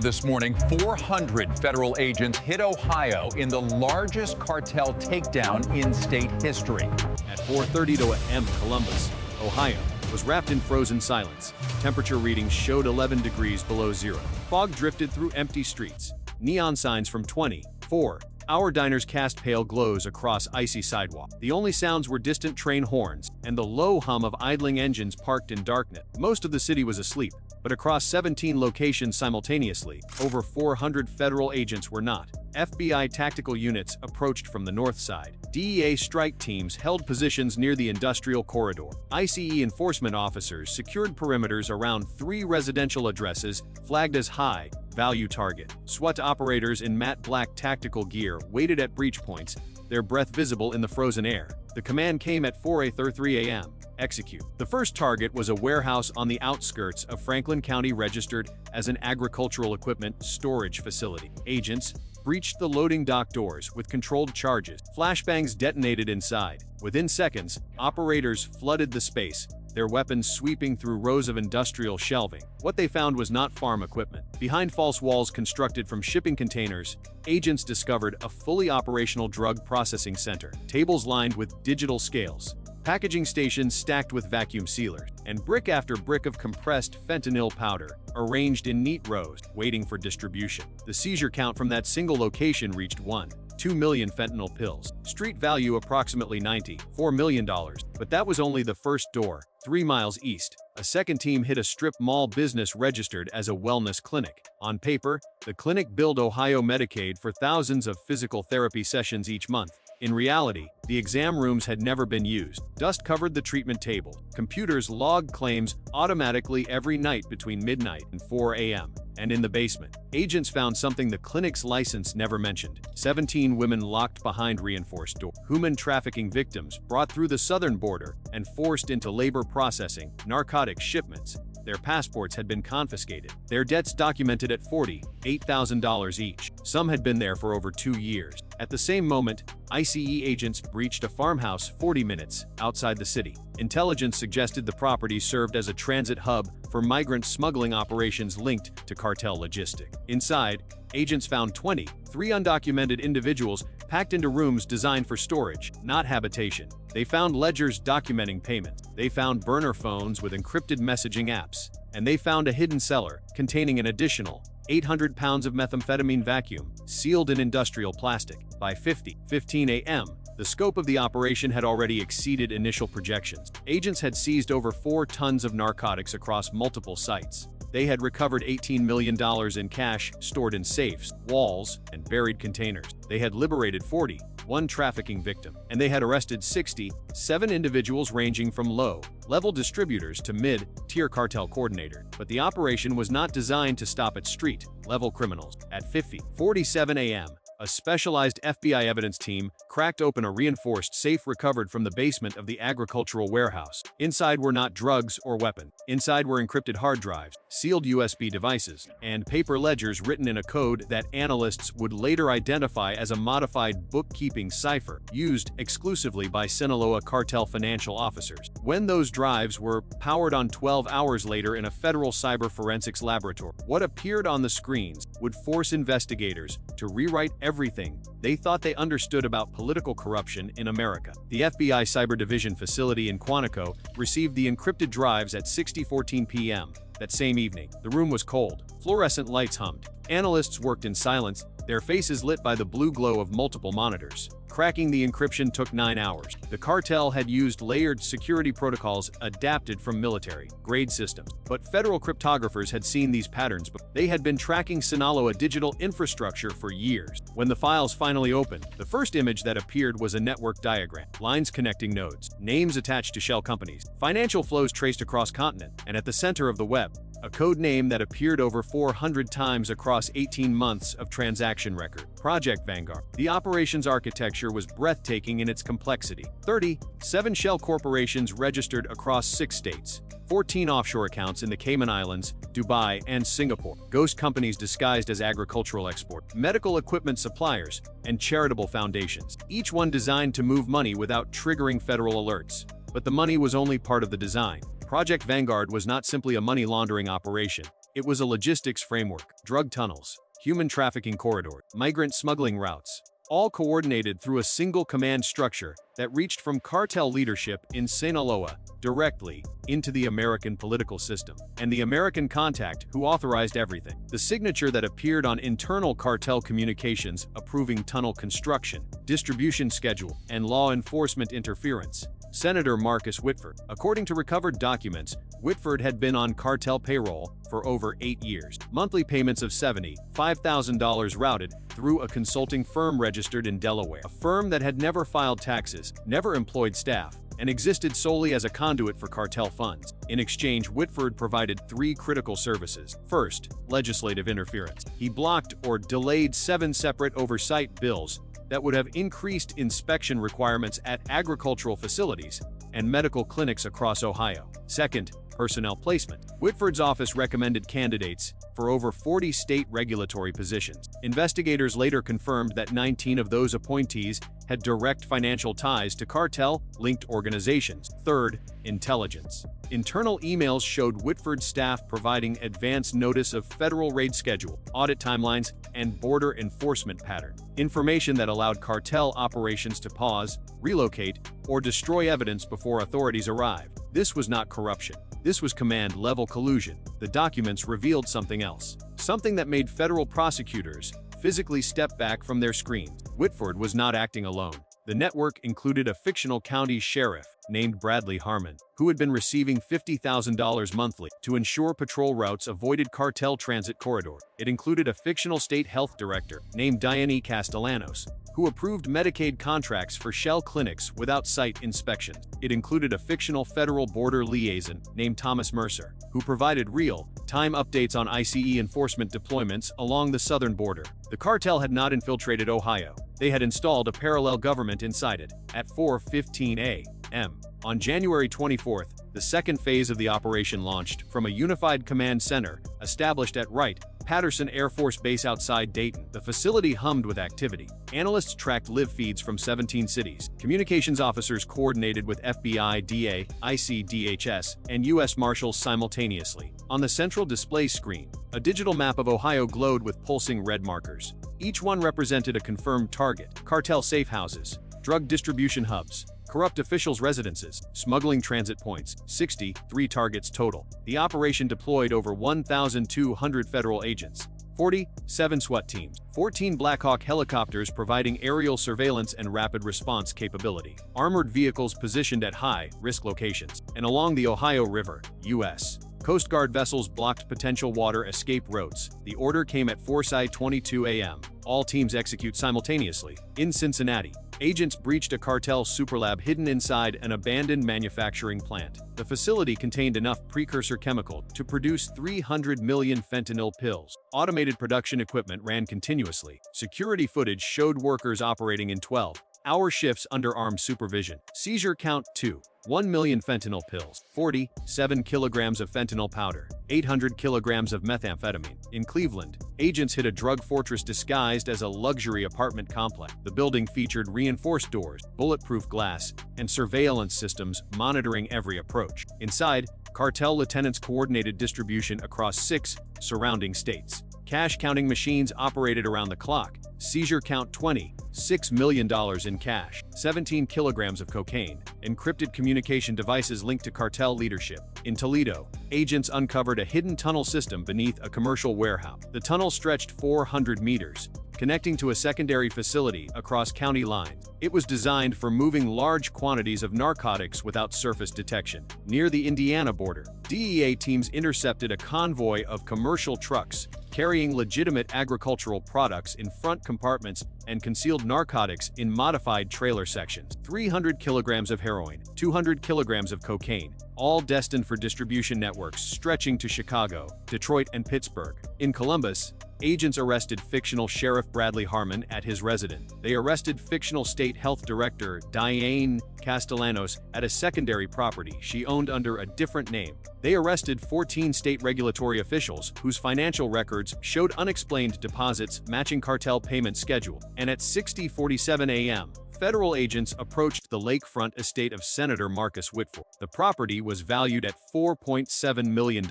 This morning, 400 federal agents hit Ohio in the largest cartel takedown in state history. At 4:30 a.m. Columbus, Ohio, was wrapped in frozen silence. Temperature readings showed 11 degrees below zero. Fog drifted through empty streets. Neon signs from 24-hour diners cast pale glows across icy sidewalk. The only sounds were distant train horns and the low hum of idling engines parked in darkness. Most of the city was asleep, but across 17 locations simultaneously, over 400 federal agents were not. FBI tactical units approached from the north side. DEA strike teams held positions near the industrial corridor. ICE enforcement officers secured perimeters around 3 residential addresses flagged as high-value target. SWAT operators in matte black tactical gear waited at breach points, their breath visible in the frozen air. The command came at 4:33 a.m. Execute. The first target was a warehouse on the outskirts of Franklin County registered as an agricultural equipment storage facility. Agents breached the loading dock doors with controlled charges. Flashbangs detonated inside. Within seconds, operators flooded the space, their weapons sweeping through rows of industrial shelving. What they found was not farm equipment. Behind false walls constructed from shipping containers, agents discovered a fully operational drug processing center, tables lined with digital scales, packaging stations stacked with vacuum sealers, and brick after brick of compressed fentanyl powder, arranged in neat rows, waiting for distribution. The seizure count from that single location reached 1.2 million fentanyl pills. Street value approximately $94 million. But that was only the first door. 3 miles east, a second team hit a strip mall business registered as a wellness clinic. On paper, the clinic billed Ohio Medicaid for thousands of physical therapy sessions each month. In reality, the exam rooms had never been used. Dust covered the treatment table. Computers logged claims automatically every night between midnight and 4 a.m. And in the basement, agents found something the clinic's license never mentioned. 17 women locked behind reinforced doors. Human trafficking victims brought through the southern border and forced into labor processing, narcotics shipments. Their passports had been confiscated. Their debts documented at $48,000 each. Some had been there for over 2 years. At the same moment, ICE agents breached a farmhouse 40 minutes outside the city. Intelligence suggested the property served as a transit hub for migrant smuggling operations linked to cartel logistics. Inside, agents found 23 undocumented individuals packed into rooms designed for storage, not habitation. They found ledgers documenting payments. They found burner phones with encrypted messaging apps. And they found a hidden cellar containing an additional 800 pounds of methamphetamine vacuum, sealed in industrial plastic. By 5:15 a.m., the scope of the operation had already exceeded initial projections. Agents had seized over 4 tons of narcotics across multiple sites. They had recovered $18 million in cash stored in safes, walls, and buried containers. They had liberated 41 trafficking victims, and they had arrested 67 individuals ranging from low-level distributors to mid-tier cartel coordinators. But the operation was not designed to stop at street-level criminals. At 5:47 a.m., a specialized FBI evidence team cracked open a reinforced safe recovered from the basement of the agricultural warehouse. Inside were not drugs or weapons. Inside were encrypted hard drives, sealed USB devices, and paper ledgers written in a code that analysts would later identify as a modified bookkeeping cipher used exclusively by Sinaloa cartel financial officers. When those drives were powered on 12 hours later in a federal cyber forensics laboratory, what appeared on the screens would force investigators to rewrite everything they thought they understood about political corruption in America. The FBI Cyber Division facility in Quantico received the encrypted drives at 6:14 p.m. that same evening. The room was cold. Fluorescent lights hummed. Analysts worked in silence, their faces lit by the blue glow of multiple monitors. Cracking the encryption took 9 hours. The cartel had used layered security protocols adapted from military-grade systems. But federal cryptographers had seen these patterns, but they had been tracking Sinaloa digital infrastructure for years. When the files finally opened, the first image that appeared was a network diagram. Lines connecting nodes, names attached to shell companies, financial flows traced across continent, and at the center of the web, a code name that appeared over 400 times across 18 months of transaction record. Project Vanguard. The operations architecture was breathtaking in its complexity. 37 shell corporations registered across 6 states. 14 offshore accounts in the Cayman Islands, Dubai, and Singapore. Ghost companies disguised as agricultural export, medical equipment suppliers, and charitable foundations. Each one designed to move money without triggering federal alerts. But the money was only part of the design. Project Vanguard was not simply a money laundering operation. It was a logistics framework, drug tunnels, human trafficking corridors, migrant smuggling routes, all coordinated through a single command structure that reached from cartel leadership in Sinaloa directly into the American political system, and the American contact who authorized everything. The signature that appeared on internal cartel communications approving tunnel construction, distribution schedule, and law enforcement interference. Senator Marcus Whitford. According to recovered documents, Whitford had been on cartel payroll for over 8 years. Monthly payments of $75,000 routed through a consulting firm registered in Delaware, a firm that had never filed taxes, never employed staff, and existed solely as a conduit for cartel funds. In exchange, Whitford provided 3 critical services. First, legislative interference. He blocked or delayed 7 separate oversight bills that would have increased inspection requirements at agricultural facilities and medical clinics across Ohio. Second, personnel placement. Whitford's office recommended candidates for over 40 state regulatory positions. Investigators later confirmed that 19 of those appointees had direct financial ties to cartel-linked organizations. Third, intelligence. Internal emails showed Whitford staff providing advance notice of federal raid schedule, audit timelines, and border enforcement pattern. Information that allowed cartel operations to pause, relocate, or destroy evidence before authorities arrived. This was not corruption. This was command-level collusion. The documents revealed something else. Something that made federal prosecutors physically step back from their screens. Whitford was not acting alone. The network included a fictional county sheriff named Bradley Harmon, who had been receiving $50,000 monthly to ensure patrol routes avoided cartel transit corridor. It included a fictional state health director named Diane Castellanos, who approved Medicaid contracts for shell clinics without site inspections. It included a fictional federal border liaison named Thomas Mercer, who provided real-time updates on ICE enforcement deployments along the southern border. The cartel had not infiltrated Ohio. They had installed a parallel government inside it. At 4:15 a.m. on January 24th, the second phase of the operation launched from a unified command center established at Wright-Patterson Air Force Base outside Dayton. The facility hummed with activity. Analysts tracked live feeds from 17 cities. Communications officers coordinated with FBI, DA, ICDHS, and U.S. Marshals simultaneously. On the central display screen, a digital map of Ohio glowed with pulsing red markers. Each one represented a confirmed target: cartel safe houses, drug distribution hubs, corrupt officials' residences, smuggling transit points. 63 targets total. The operation deployed over 1,200 federal agents, 47 SWAT teams, 14 Black Hawk helicopters providing aerial surveillance and rapid response capability, armored vehicles positioned at high-risk locations, and along the Ohio River. U.S. Coast Guard vessels blocked potential water escape routes. The order came at 4:22 a.m. All teams execute simultaneously. In Cincinnati, agents breached a cartel superlab hidden inside an abandoned manufacturing plant. The facility contained enough precursor chemical to produce 300 million fentanyl pills. Automated production equipment ran continuously. Security footage showed workers operating in 12-hour shifts under armed supervision. Seizure count 2. 1 million fentanyl pills, 47 kilograms of fentanyl powder, 800 kilograms of methamphetamine. In Cleveland, agents hit a drug fortress disguised as a luxury apartment complex. The building featured reinforced doors, bulletproof glass, and surveillance systems monitoring every approach. Inside, cartel lieutenants coordinated distribution across 6 surrounding states. Cash counting machines operated around the clock. Seizure count $26 million in cash, 17 kilograms of cocaine, encrypted communication devices linked to cartel leadership. In Toledo, agents uncovered a hidden tunnel system beneath a commercial warehouse. The tunnel stretched 400 meters, connecting to a secondary facility across county lines. It was designed for moving large quantities of narcotics without surface detection. Near the Indiana border, DEA teams intercepted a convoy of commercial trucks carrying legitimate agricultural products in front compartments and concealed narcotics in modified trailer sections. 300 kilograms of heroin, 200 kilograms of cocaine, all destined for distribution networks stretching to Chicago, Detroit, and Pittsburgh. In Columbus, agents arrested fictional Sheriff Bradley Harmon at his residence. They arrested fictional state health director Diane Castellanos at a secondary property she owned under a different name. They arrested 14 state regulatory officials whose financial records showed unexplained deposits matching cartel payment schedule. And at 6:47 a.m., federal agents approached the lakefront estate of Senator Marcus Whitford. The property was valued at $4.7 million.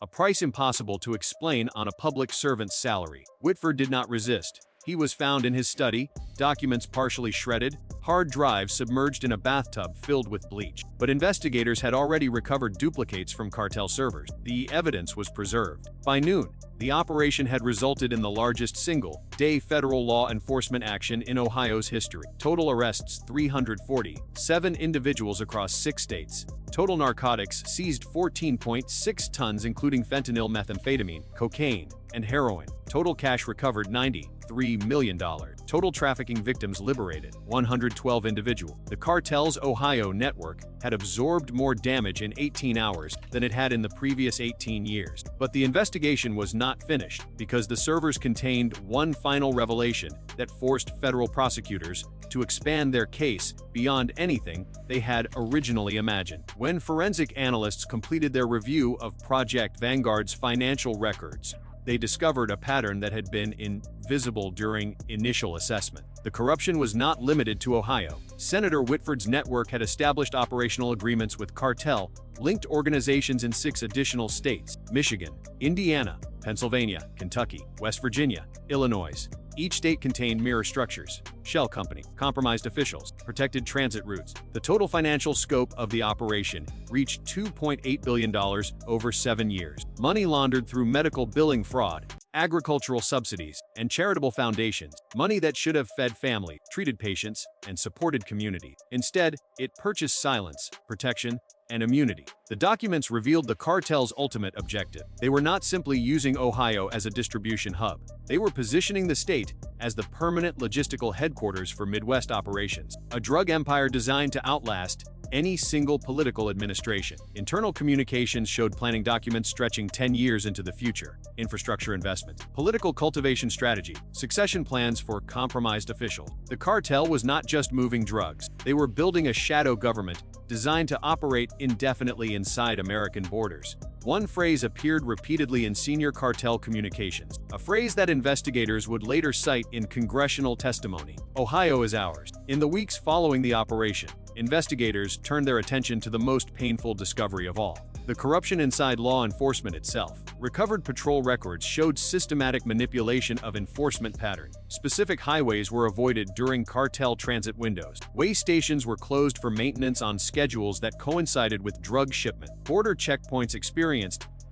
a price impossible to explain on a public servant's salary. Whitford did not resist. He was found in his study, documents partially shredded, hard drives submerged in a bathtub filled with bleach. But investigators had already recovered duplicates from cartel servers. The evidence was preserved. By noon, the operation had resulted in the largest single-day federal law enforcement action in Ohio's history. Total arrests 340, 7 individuals across 6 states. Total narcotics seized 14.6 tons including fentanyl, methamphetamine, cocaine, and heroin. Total cash recovered $93 million. Total trafficking victims liberated 112 individuals. The cartel's Ohio network had absorbed more damage in 18 hours than it had in the previous 18 years. But the investigation was not finished because the servers contained one final revelation that forced federal prosecutors to expand their case beyond anything they had originally imagined. When forensic analysts completed their review of Project Vanguard's financial records, they discovered a pattern that had been invisible during initial assessment. The corruption was not limited to Ohio. Senator Whitford's network had established operational agreements with cartel-linked organizations in 6 additional states: Michigan, Indiana, Pennsylvania, Kentucky, West Virginia, Illinois. Each state contained mirror structures, shell company, compromised officials, protected transit routes. The total financial scope of the operation reached $2.8 billion over 7 years. Money laundered through medical billing fraud, agricultural subsidies, and charitable foundations. Money that should have fed families, treated patients, and supported communities. Instead, it purchased silence, protection, and immunity. The documents revealed the cartel's ultimate objective. They were not simply using Ohio as a distribution hub. They were positioning the state as the permanent logistical headquarters for Midwest operations, a drug empire designed to outlast any single political administration. Internal communications showed planning documents stretching 10 years into the future, infrastructure investments, political cultivation strategy, succession plans for compromised officials. The cartel was not just moving drugs. They were building a shadow government designed to operate indefinitely inside American borders. One phrase appeared repeatedly in senior cartel communications, a phrase that investigators would later cite in congressional testimony: "Ohio is ours." In the weeks following the operation, investigators turned their attention to the most painful discovery of all: the corruption inside law enforcement itself. Recovered patrol records showed systematic manipulation of enforcement patterns. Specific highways were avoided during cartel transit windows. Way stations were closed for maintenance on schedules that coincided with drug shipment. Border checkpoints experienced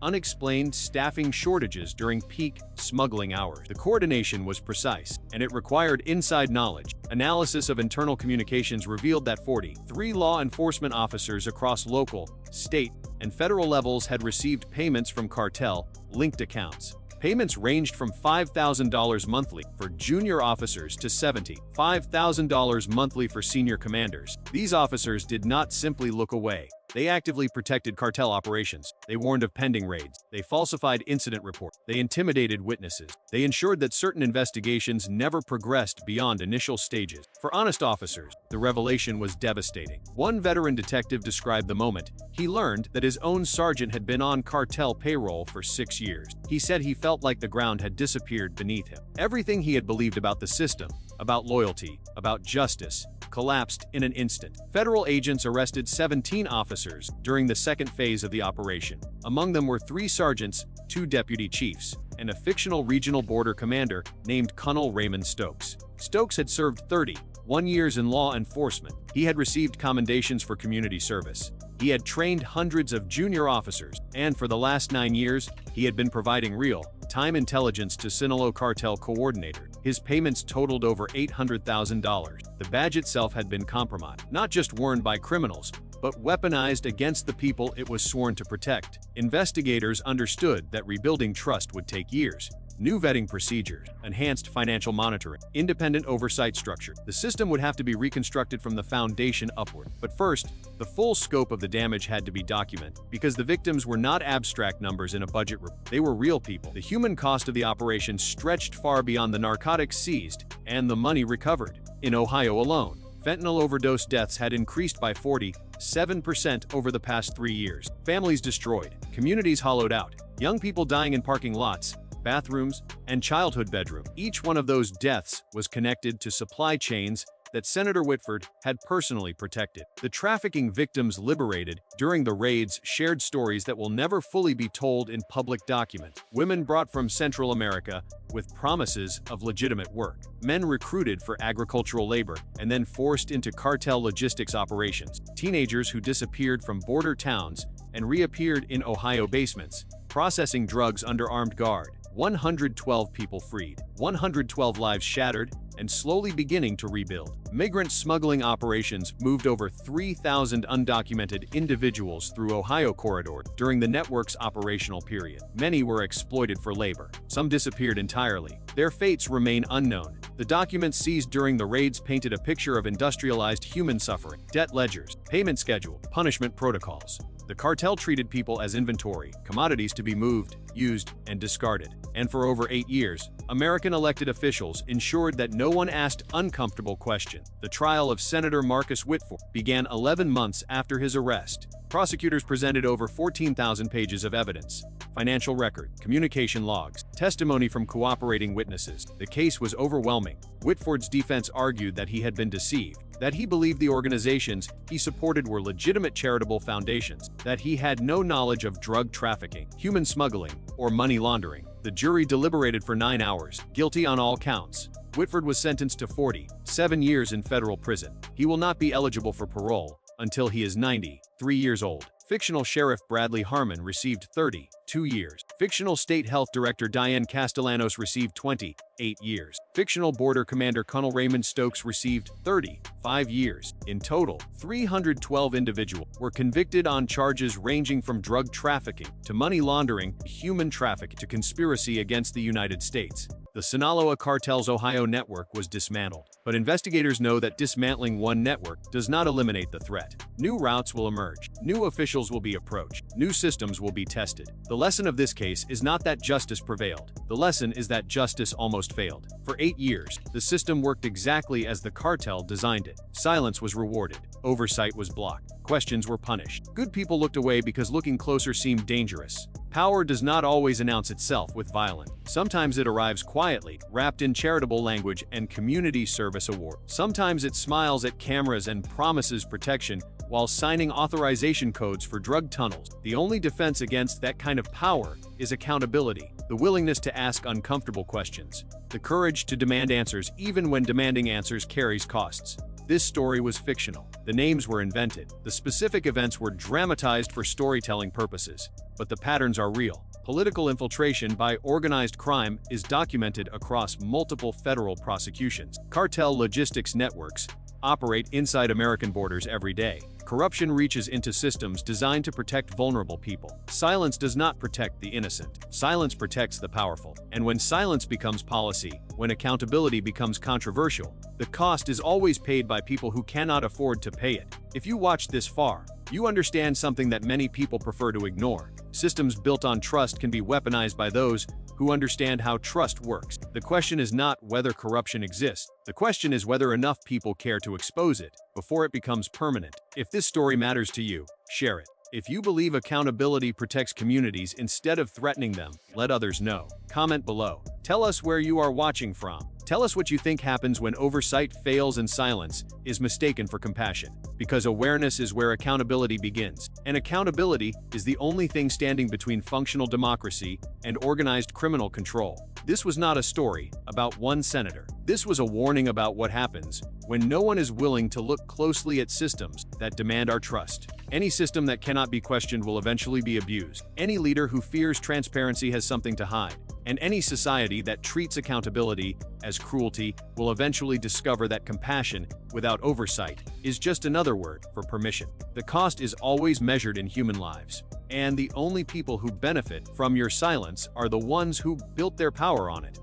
unexplained staffing shortages during peak smuggling hours. The coordination was precise, and it required inside knowledge. Analysis of internal communications revealed that 43 law enforcement officers across local, state, and federal levels had received payments from cartel-linked accounts. Payments ranged from $5,000 monthly for junior officers to $75,000 monthly for senior commanders. These officers did not simply look away. They actively protected cartel operations. They warned of pending raids. They falsified incident reports. They intimidated witnesses. They ensured that certain investigations never progressed beyond initial stages. For honest officers, the revelation was devastating. One veteran detective described the moment he learned that his own sergeant had been on cartel payroll for 6 years. He said he felt like the ground had disappeared beneath him. Everything he had believed about the system, about loyalty, about justice, collapsed in an instant. Federal agents arrested 17 officers during the second phase of the operation. Among them were 3 sergeants, 2 deputy chiefs, and a fictional regional border commander named Colonel Raymond Stokes. Stokes had served 31 years in law enforcement. He had received commendations for community service. He had trained hundreds of junior officers, and for the last 9 years, he had been providing real-time intelligence to Sinaloa cartel coordinator. His payments totaled over $800,000. The badge itself had been compromised, not just worn by criminals, but weaponized against the people it was sworn to protect. Investigators understood that rebuilding trust would take years. New vetting procedures, enhanced financial monitoring, independent oversight structure. The system would have to be reconstructed from the foundation upward. But first, the full scope of the damage had to be documented, because the victims were not abstract numbers in a budget report. They were real people. The human cost of the operation stretched far beyond the narcotics seized and the money recovered. In Ohio alone, fentanyl overdose deaths had increased by 47% over the past 3 years. Families destroyed, communities hollowed out, young people dying in parking lots, bathrooms, and childhood bedroom. Each one of those deaths was connected to supply chains that Senator Whitford had personally protected. The trafficking victims liberated during the raids shared stories that will never fully be told in public documents. Women brought from Central America with promises of legitimate work. Men recruited for agricultural labor and then forced into cartel logistics operations. Teenagers who disappeared from border towns and reappeared in Ohio basements, processing drugs under armed guard. 112 people freed, 112 lives shattered, and slowly beginning to rebuild. Migrant smuggling operations moved over 3,000 undocumented individuals through Ohio corridor during the network's operational period. Many were exploited for labor. Some disappeared entirely. Their fates remain unknown. The documents seized during the raids painted a picture of industrialized human suffering, debt ledgers, payment schedule, punishment protocols. The cartel treated people as inventory, commodities to be moved, used, and discarded. And for over 8 years, American elected officials ensured that no one asked uncomfortable questions. The trial of Senator Marcus Whitford began 11 months after his arrest. Prosecutors presented over 14,000 pages of evidence, financial record, communication logs, testimony from cooperating witnesses. The case was overwhelming. Whitford's defense argued that he had been deceived, that he believed the organizations he supported were legitimate charitable foundations, that he had no knowledge of drug trafficking, human smuggling, or money laundering. The jury deliberated for 9 hours, guilty on all counts. Whitford was sentenced to 47 years in federal prison. He will not be eligible for parole until he is 93 years old. Fictional Sheriff Bradley Harmon received 32 years. Fictional State Health Director Diane Castellanos received 28 years. Fictional Border Commander Colonel Raymond Stokes received 35 years. In total, 312 individuals were convicted on charges ranging from drug trafficking to money laundering, human trafficking to conspiracy against the United States. The Sinaloa cartel's Ohio network was dismantled, but investigators know that dismantling one network does not eliminate the threat. New routes will emerge, new officials will be approached, new systems will be tested. The lesson of this case is not that justice prevailed. The lesson is that justice almost failed. For 8 years, the system worked exactly as the cartel designed it. Silence was rewarded, oversight was blocked, questions were punished. Good people looked away because looking closer seemed dangerous. Power does not always announce itself with violence. Sometimes it arrives quietly, wrapped in charitable language and community service award. Sometimes it smiles at cameras and promises protection while signing authorization codes for drug tunnels. The only defense against that kind of power is accountability, the willingness to ask uncomfortable questions, the courage to demand answers even when demanding answers carries costs. This story was fictional. The names were invented. The specific events were dramatized for storytelling purposes. But the patterns are real. Political infiltration by organized crime is documented across multiple federal prosecutions. Cartel logistics networks operate inside American borders every day. Corruption reaches into systems designed to protect vulnerable people. Silence does not protect the innocent. Silence protects the powerful. And when silence becomes policy, when accountability becomes controversial, the cost is always paid by people who cannot afford to pay it. If you watched this far, you understand something that many people prefer to ignore. Systems built on trust can be weaponized by those who understand how trust works. The question is not whether corruption exists. The question is whether enough people care to expose it before it becomes permanent. If this story matters to you, share it. If you believe accountability protects communities instead of threatening them, let others know. Comment below. Tell us where you are watching from. Tell us what you think happens when oversight fails and silence is mistaken for compassion. Because awareness is where accountability begins. And accountability is the only thing standing between functional democracy and organized criminal control. This was not a story about one senator. This was a warning about what happens when no one is willing to look closely at systems that demand our trust. Any system that cannot be questioned will eventually be abused. Any leader who fears transparency has something to hide. And any society that treats accountability as cruelty will eventually discover that compassion without oversight is just another word for permission. The cost is always measured in human lives. And the only people who benefit from your silence are the ones who built their power on it.